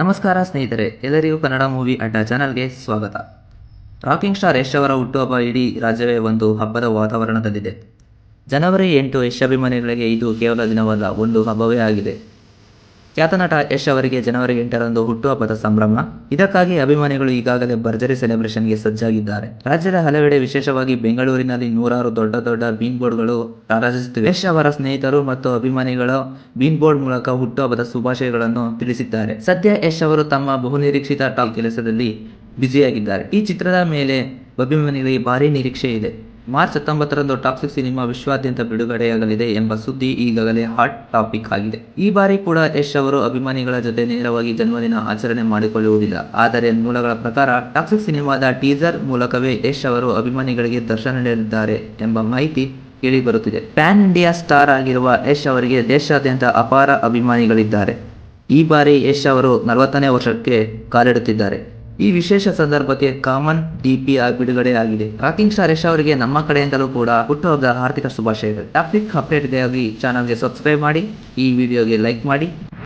ನಮಸ್ಕಾರ ಸ್ನೇಹಿತರೆ, ಎಲ್ಲರಿಗೂ ಕನ್ನಡ ಮೂವಿ ಅಡ್ಡ ಚಾನಲ್ಗೆ ಸ್ವಾಗತ. ರಾಕಿಂಗ್ ಸ್ಟಾರ್ ಯಶ್ ಅವರ ಹುಟ್ಟುಹಬ್ಬ ಇಡೀ ರಾಜ್ಯವೇ ಒಂದು ಹಬ್ಬದ ವಾತಾವರಣದಲ್ಲಿದೆ. ಜನವರಿ 8 ಯಶ್ ಅಭಿಮಾನಿಗಳಿಗೆ ಇದು ಕೇವಲ ದಿನವಲ್ಲ, ಒಂದು ಹಬ್ಬವೇ ಆಗಿದೆ. ಖ್ಯಾತ ನಟ ಯಶ್ ಅವರಿಗೆ ಜನವರಿ 8ರಂದು ಹುಟ್ಟುಹಬ್ಬದ ಸಂಭ್ರಮ. ಇದಕ್ಕಾಗಿ ಅಭಿಮಾನಿಗಳು ಈಗಾಗಲೇ ಭರ್ಜರಿ ಸೆಲೆಬ್ರೇಷನ್ಗೆ ಸಜ್ಜಾಗಿದ್ದಾರೆ. ರಾಜ್ಯದ ಹಲವೆಡೆ, ವಿಶೇಷವಾಗಿ ಬೆಂಗಳೂರಿನಲ್ಲಿ ನೂರಾರು ದೊಡ್ಡ ದೊಡ್ಡ ಬೀನ್ ಬೋರ್ಡ್ಗಳು ರಾರಾಜಿಸುತ್ತಿವೆ. ಯಶ್ ಅವರ ಸ್ನೇಹಿತರು ಮತ್ತು ಅಭಿಮಾನಿಗಳು ಬೀನ್ ಬೋರ್ಡ್ ಮೂಲಕ ಹುಟ್ಟುಹಬ್ಬದ ಶುಭಾಶಯಗಳನ್ನು ತಿಳಿಸಿದ್ದಾರೆ. ಸದ್ಯ ಯಶ್ ಅವರು ತಮ್ಮ ಬಹುನಿರೀಕ್ಷಿತ ಟಾಪ್ ಕೆಲಸದಲ್ಲಿ ಬ್ಯುಸಿಯಾಗಿದ್ದಾರೆ. ಈ ಚಿತ್ರದ ಮೇಲೆ ಅಭಿಮಾನಿಗಳಿಗೆ ಭಾರೀ ನಿರೀಕ್ಷೆ ಇದೆ. ಮಾರ್ಚ್ 19ರಂದು ಟಾಕ್ಸಿಕ್ ಸಿನಿಮಾ ವಿಶ್ವಾದ್ಯಂತ ಬಿಡುಗಡೆಯಾಗಲಿದೆ ಎಂಬ ಸುದ್ದಿ ಈಗಾಗಲೇ ಹಾಟ್ ಟಾಪಿಕ್ ಆಗಿದೆ. ಈ ಬಾರಿ ಕೂಡ ಯಶ್ ಅವರು ಅಭಿಮಾನಿಗಳ ಜೊತೆ ನೇರವಾಗಿ ಜನ್ಮದಿನ ಆಚರಣೆ ಮಾಡಿಕೊಳ್ಳುವುದಿಲ್ಲ. ಆದರೆ ಮೂಲಗಳ ಪ್ರಕಾರ ಟಾಕ್ಸಿಕ್ ಸಿನಿಮಾದ ಟೀಸರ್ ಮೂಲಕವೇ ಯಶ್ ಅವರು ಅಭಿಮಾನಿಗಳಿಗೆ ದರ್ಶನ ನೀಡಲಿದ್ದಾರೆ ಎಂಬ ಮಾಹಿತಿ ಕೇಳಿ ಬರುತ್ತಿದೆ. ಪ್ಯಾನ್ ಇಂಡಿಯಾ ಸ್ಟಾರ್ ಆಗಿರುವ ಯಶ್ ಅವರಿಗೆ ದೇಶಾದ್ಯಂತ ಅಪಾರ ಅಭಿಮಾನಿಗಳಿದ್ದಾರೆ. ಈ ಬಾರಿ ಯಶ್ ಅವರು 40ನೇ ವರ್ಷಕ್ಕೆ ಕಾಲಿಡುತ್ತಿದ್ದಾರೆ. ಈ ವಿಶೇಷ ಸಂದರ್ಭಕ್ಕೆ ಕಾಮನ್ ಡಿಪಿ ಬಿಡುಗಡೆ ಆಗಿದೆ. ರಾಕಿಂಗ್ ಸ್ಟಾರ್ ಯಶ್ ಅವರಿಗೆ ನಮ್ಮ ಕಡೆಯಿಂದಲೂ ಕೂಡ ಹುಟ್ಟುಹಬ್ಬದ ಹಾರ್ದಿಕ ಶುಭಾಶಯಗಳು. ಟಾಪಿಕ್ ಅಪ್ಡೇಟ್ಗಾಗಿ ಚಾನಲ್ಗೆ ಸಬ್ಸ್ಕ್ರೈಬ್ ಮಾಡಿ, ಈ ವಿಡಿಯೋಗೆ ಲೈಕ್ ಮಾಡಿ.